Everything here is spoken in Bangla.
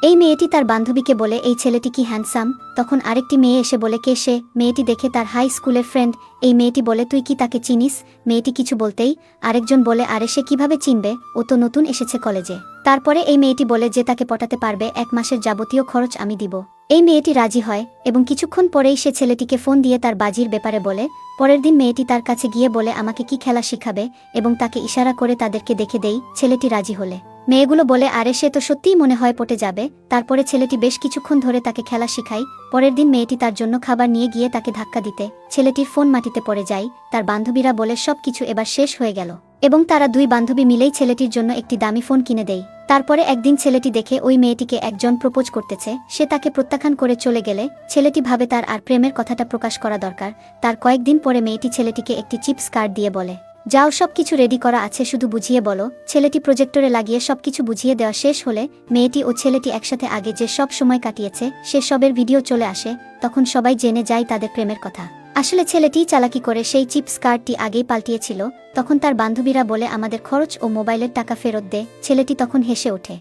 এই মেয়েটি তার বান্ধবীকে বলে, এই ছেলেটি কি হ্যান্ডসাম। তখন আরেকটি মেয়ে এসে বলে, কে সে। মেয়েটি দেখে তার হাই স্কুলের ফ্রেন্ড। এই মেয়েটি বলে, তুই কি তাকে চিনিস। মেয়েটি কিছু বলতেই আরেকজন বলে, আরে সে কিভাবে চিনবে, ও তো নতুন এসেছে কলেজে। তারপরে এই মেয়েটি বলে যে তাকে পটাতে পারবে, 1 মাসের যাবতীয় খরচ আমি দিব। এই মেয়েটি রাজি হয় এবং কিছুক্ষণ পরেই সে ছেলেটিকে ফোন দিয়ে তার বাজির ব্যাপারে বলে। পরের দিন মেয়েটি তার কাছে গিয়ে বলে, আমাকে কি খেলা শিখাবে, এবং তাকে ইশারা করে তাদেরকে দেখে দেই। ছেলেটি রাজি হলে মেয়েগুলো বলে, আরে সে তো সত্যিই মনে হয় পটে যাবে। তারপরে ছেলেটি বেশ কিছুক্ষণ ধরে তাকে খেলা শিখায়। পরের দিন মেয়েটি তার জন্য খাবার নিয়ে গিয়ে তাকে ধাক্কা দিতে ছেলেটির ফোন মাটিতে পড়ে যায়। তার বান্ধবীরা বলে, সব কিছু এবার শেষ হয়ে গেল, এবং তারা 2 বান্ধবী মিলেই ছেলেটির জন্য একটি দামি ফোন কিনে দেয়। তারপরে একদিন ছেলেটি দেখে ওই মেয়েটিকে একজন প্রপোজ করতেছে। সে তাকে প্রত্যাখ্যান করে চলে গেলে ছেলেটি ভাবে তার আর প্রেমের কথাটা প্রকাশ করা দরকার। তার কয়েকদিন পরে মেয়েটি ছেলেটিকে একটি চিপস কার্ড দিয়ে বলে, যাও সবকিছু রেডি করা আছে, শুধু বুঝিয়ে বলো। ছেলেটি প্রজেক্টরে লাগিয়ে সবকিছু বুঝিয়ে দেওয়া শেষ হলে মেয়েটি ও ছেলেটি একসাথে আগে যে সব সময় কাটিয়েছে সে সবের ভিডিও চলে আসে। তখন সবাই জেনে যায় তাদের প্রেমের কথা। আসলে ছেলেটি চালাকি করে সেই চিপস কার্ডটি আগেই পাল্টিয়েছিল। তখন তার বান্ধবীরা বলে, আমাদের খরচ ও মোবাইলের টাকা ফেরত দে। ছেলেটি তখন হেসে ওঠে।